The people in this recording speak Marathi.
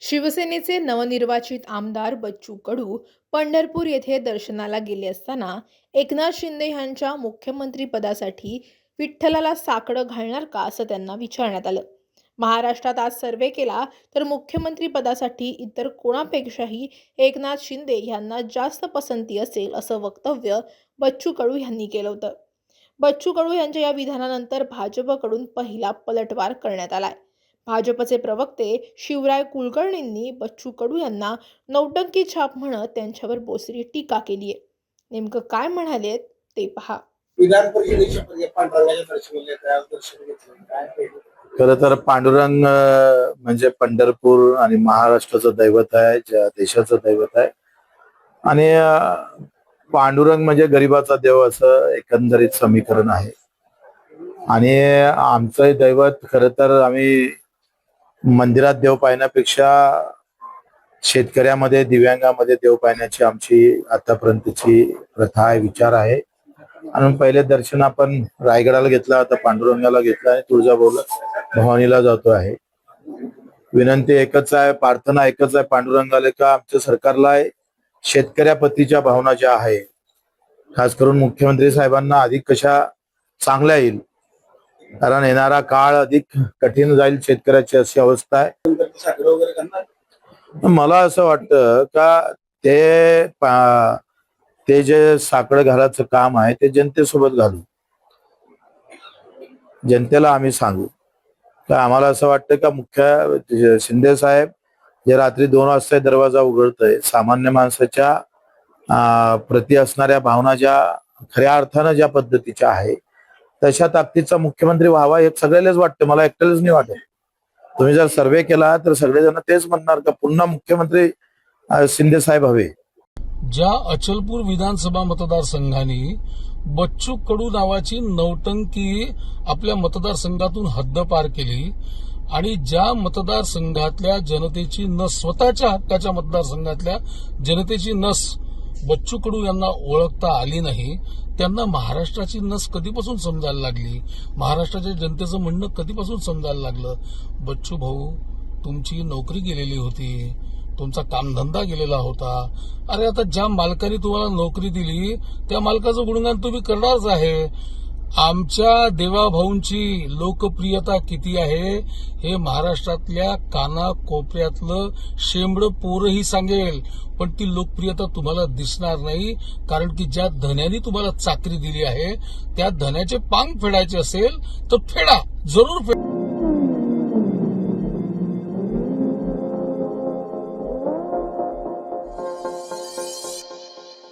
शिवसेनेचे नवनिर्वाचित आमदार बच्चू कडू पंढरपूर येथे दर्शनाला गेले असताना एकनाथ शिंदे यांच्या मुख्यमंत्रीपदासाठी विठ्ठलाला साकडं घालणार का असं त्यांना विचारण्यात आलं। महाराष्ट्रात आज सर्वे केला तर मुख्यमंत्रीपदासाठी इतर कोणापेक्षाही एकनाथ शिंदे यांना जास्त पसंती असेल असं वक्तव्य बच्चू कडू यांनी केलं होतं। बच्चू कडू यांच्या या विधानानंतर भाजपकडून पहिला पलटवार करण्यात आलाय। भाजपचे प्रवक्ते शिवराय कुलकर्णींनी बच्चू कडू यांना नौटंकी छाप म्हणत त्यांच्यावर बोचरी टीका केली आहे। नेमकं काय म्हणाले ते पहा। विधान परिषदेच्या पांडुरंगाच्या दर्शन घेतलं काय? खरं तर पांडुरंग म्हणजे पंढरपूर आणि महाराष्ट्राचं दैवत आहे, ज्या देशाचं दैवत आहे। आणि पांडुरंग म्हणजे गरिबाचा देव असं एकंदरीत समीकरण आहे। आणि आमचं दैवत खरं तर आम्ही मंदिरात देव पाहण्यापेक्षा शेतकऱ्यामध्ये दिव्यांगामध्ये देव पाहण्याची आमची आतापर्यंतची प्रथा आहे, विचार आहे। आणि पहिले दर्शन आपण रायगडाला घेतला, आता पांडुरंगाला घेतला आणि तुळजाभवानीला भवानीला जातो आहे। विनंती एकच आहे, प्रार्थना एकच आहे पांडुरंगाला का आमच्या सरकारला शेतकऱ्यापतीच्या भावना ज्या आहे, खास करून मुख्यमंत्री साहेबांना अधिक कशा चांगल्या येईल, कारण येणारा काळ अधिक कठीण जाईल शेतकऱ्याची अशी अवस्था आहे। मला असं वाटतं का ते जे साकडं घालायचं काम आहे ते जनतेसोबत घालू, जनतेला आम्ही सांगू का आम्हाला असं वाटतं का मुख्य शिंदे साहेब जे रात्री 2 वाजता दरवाजा उघडतय, सामान्य माणसाच्या प्रति असणाऱ्या भावना ज्या खऱ्या अर्थानं ज्या पद्धतीच्या आहे तशा ताकदीचा मुख्यमंत्री व्हावा हे सगळ्यालाच वाटतं, मला एकट्यालाच नाही वाटत। तुम्ही जर सर्वे केला तर सगळेजण तेच म्हणणार का पुन्हा मुख्यमंत्री शिंदे साहेब हवे। ज्या अचलपूर विधानसभा मतदारसंघाने बच्चू कडू नावाची नौटंकी आपल्या मतदारसंघातून हद्दपार केली आणि ज्या मतदारसंघातल्या जनतेची नस, स्वतःच्या हक्काच्या मतदारसंघातल्या जनतेची नस बच्चू कडू यांना ओळखता आली नाही, त्यांना महाराष्ट्राची नस कधीपासून समजायला लागली, महाराष्ट्राच्या जनतेचं म्हणणं कधीपासून समजायला लागलं। बच्चू भाऊ, तुमची नोकरी गेलेली होती, तुमचा कामधंदा गेलेला होता। अरे आता ज्या मालकाने तुम्हाला नोकरी दिली त्या मालकाचं गुणगान तुम्ही करणारच आहे। आमच्या देवाभाऊंची लोकप्रियता किती आहे हे महाराष्ट्रातल्या कानाकोपऱ्यातलं शेंबड पोरही सांगेल, पण ती लोकप्रियता तुम्हाला दिसणार नाही, कारण की ज्या धन्याने तुम्हाला चाकरी दिली आहे त्या धन्याचे पांग फेडायचे असेल तर फेडा, जरूर फेडा।